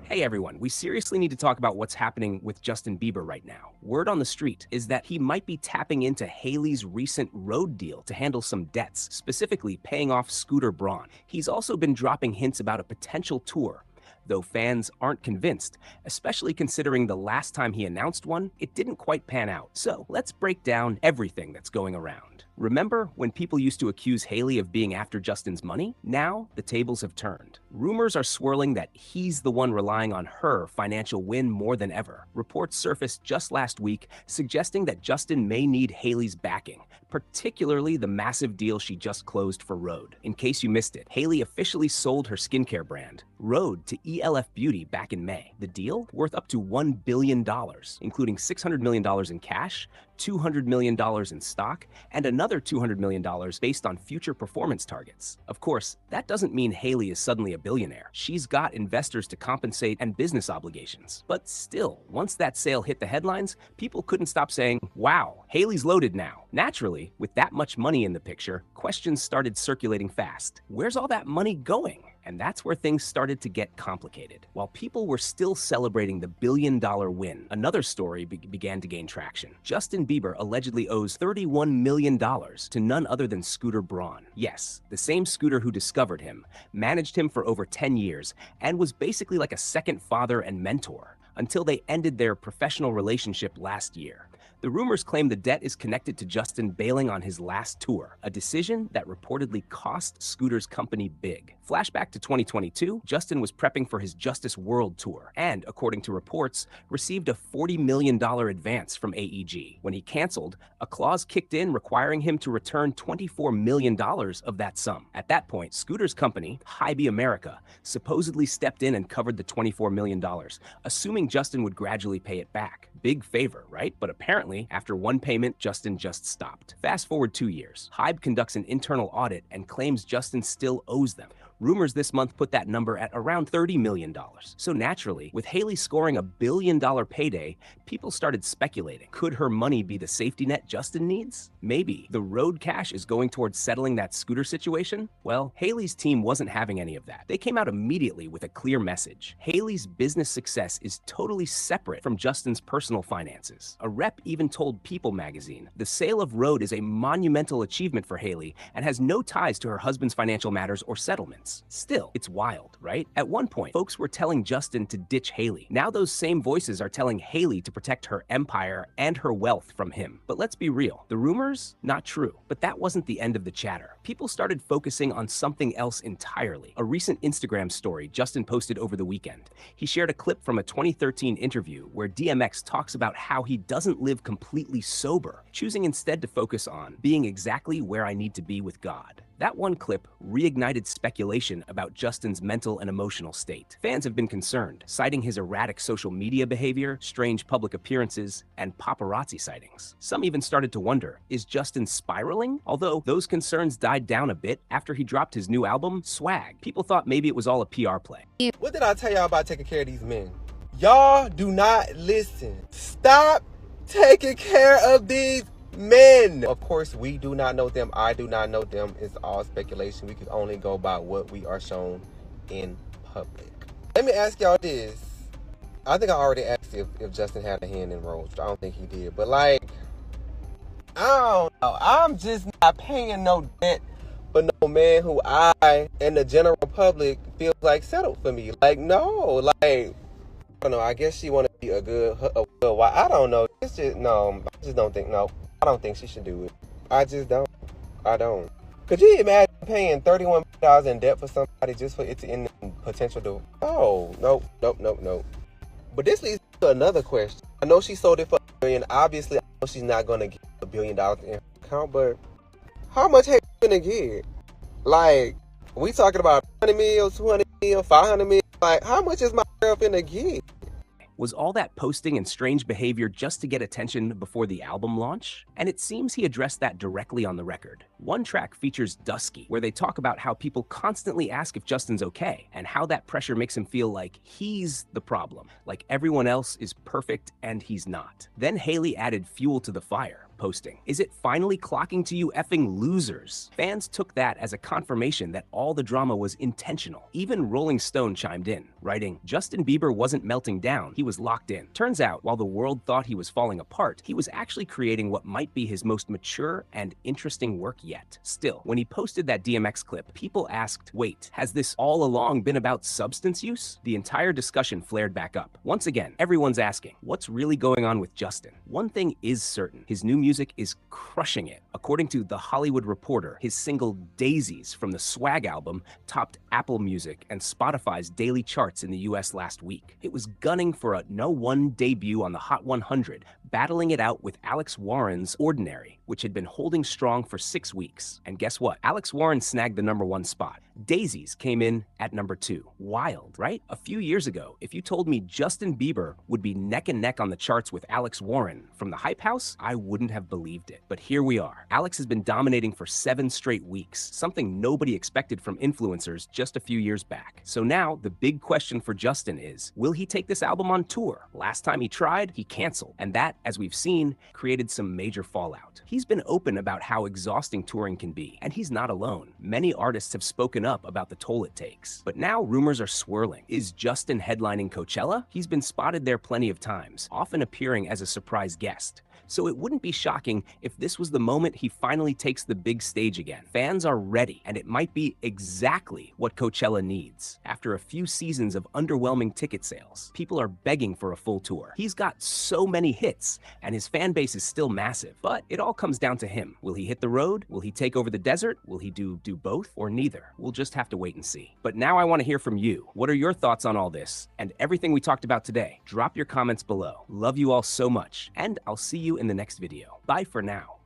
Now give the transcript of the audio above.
Hey everyone, we seriously need to talk about what's happening with Justin Bieber right now. Word on the street is that he might be tapping into Hailey's recent Rhode deal to handle some debts, specifically paying off Scooter Braun. He's also been dropping hints about a potential tour, though fans aren't convinced, especially considering the last time he announced one, it didn't quite pan out. So let's break down everything that's going around. Remember when people used to accuse Hailey of being after Justin's money? Now the tables have turned. Rumors are swirling that he's the one relying on her financial win more than ever. Reports surfaced just last week suggesting that Justin may need Hailey's backing, particularly the massive deal she just closed for Rhode. In case you missed it, Hailey officially sold her skincare brand, Rhode, to ELF Beauty back in May. The deal, worth up to $1 billion, including $600 million in cash, $200 million in stock, and another $200 million based on future performance targets. Of course, that doesn't mean Hailey is suddenly a billionaire. She's got investors to compensate and business obligations. But still, once that sale hit the headlines, people couldn't stop saying, wow, Hailey's loaded now. Naturally, with that much money in the picture, questions started circulating fast. Where's all that money going? And that's where things started to get complicated. While people were still celebrating the billion-dollar win, another story began to gain traction. Justin Bieber allegedly owes $31 million to none other than Scooter Braun. Yes, the same Scooter who discovered him, managed him for over 10 years, and was basically like a second father and mentor, until they ended their professional relationship last year. The rumors claim the debt is connected to Justin bailing on his last tour, a decision that reportedly cost Scooter's company big. Flashback to 2022, Justin was prepping for his Justice World Tour and, according to reports, received a $40 million advance from AEG. When he canceled, a clause kicked in requiring him to return $24 million of that sum. At that point, Scooter's company, Hailey America, supposedly stepped in and covered the $24 million, assuming Justin would gradually pay it back. Big favor, right? But apparently, after one payment, Justin just stopped. Fast forward 2 years. Hailey conducts an internal audit and claims Justin still owes them. Rumors this month put that number at around $30 million. So naturally, with Hailey scoring a billion-dollar payday, people started speculating. Could her money be the safety net Justin needs? Maybe. The Rhode cash is going towards settling that Scooter situation? Well, Hailey's team wasn't having any of that. They came out immediately with a clear message. Hailey's business success is totally separate from Justin's personal finances. A rep even told People magazine, the sale of Rhode is a monumental achievement for Hailey and has no ties to her husband's financial matters or settlements. Still, it's wild, right? At one point, folks were telling Justin to ditch Hailey. Now those same voices are telling Hailey to protect her empire and her wealth from him. But let's be real. The rumors? Not true. But that wasn't the end of the chatter. People started focusing on something else entirely. A recent Instagram story Justin posted over the weekend. He shared a clip from a 2013 interview where DMX talks about how he doesn't live completely sober, choosing instead to focus on being exactly where I need to be with God. That one clip reignited speculation about Justin's mental and emotional state. Fans have been concerned, citing his erratic social media behavior, strange public appearances, and paparazzi sightings. Some even started to wonder, is Justin spiraling? Although those concerns died down a bit after he dropped his new album, Swag. People thought maybe it was all a PR play. What did I tell y'all about taking care of these men? Y'all do not listen. Stop taking care of these men. Of course, we do not know them. I do not know them. It's all speculation. We can only go by what we are shown in public. Let me ask y'all this. I think I already asked if Justin had a hand in Rhode. I don't think he did. But like, I don't know. I'm just not paying no debt for no man who I and the general public feels like settled for me. Like, no. Like, I don't know. I guess she want to be a good wife. I don't know. It's just, no. I just don't think, no. I don't think she should do it. I just don't. I don't. Could you imagine paying $31 million in debt for somebody just for it to end in potential divorce? Oh, nope. But this leads to another question. I know she sold it for $1 billion. Obviously, I know she's not going to get $1 billion in her account, but how much are you going to get? Like, we talking about 100 mil, 200 mil, 500 mil? Like, how much is my girl finna get? Was all that posting and strange behavior just to get attention before the album launch? And it seems he addressed that directly on the record. One track features Dusky, where they talk about how people constantly ask if Justin's okay, and how that pressure makes him feel like he's the problem, like everyone else is perfect and he's not. Then Hailey added fuel to the fire, posting. Is it finally clocking to you effing losers? Fans took that as a confirmation that all the drama was intentional. Even Rolling Stone chimed in, writing, Justin Bieber wasn't melting down, he was locked in. Turns out, while the world thought he was falling apart, he was actually creating what might be his most mature and interesting work yet. Still, when he posted that DMX clip, people asked, wait, has this all along been about substance use? The entire discussion flared back up. Once again, everyone's asking, what's really going on with Justin? One thing is certain, his new music is crushing it. According to The Hollywood Reporter, his single Daisies from the Swag album topped Apple Music and Spotify's daily charts in the US last week. It was gunning for a #1 debut on the Hot 100, battling it out with Alex Warren's Ordinary, which had been holding strong for 6 weeks. And guess what? Alex Warren snagged the #1 spot. Daisies came in at #2. Wild, right? A few years ago, if you told me Justin Bieber would be neck and neck on the charts with Alex Warren from the Hype House, I wouldn't have believed it. But here we are. Alex has been dominating for 7 straight weeks, something nobody expected from influencers just a few years back. So now, the big question for Justin is, will he take this album on tour? Last time he tried, he canceled. And that, as we've seen, created some major fallout. He's been open about how exhausting touring can be, and he's not alone. Many artists have spoken up about the toll it takes. But now rumors are swirling. Is Justin headlining Coachella? He's been spotted there plenty of times, often appearing as a surprise guest. So it wouldn't be shocking if this was the moment he finally takes the big stage again. Fans are ready, and it might be exactly what Coachella needs. After a few seasons of underwhelming ticket sales, people are begging for a full tour. He's got so many hits, and his fan base is still massive. But it all comes down to him. Will he hit the road? Will he take over the desert? Will he do both? Or neither? We'll just have to wait and see. But now I want to hear from you. What are your thoughts on all this and everything we talked about today? Drop your comments below. Love you all so much, and I'll see you in the next video. Bye for now.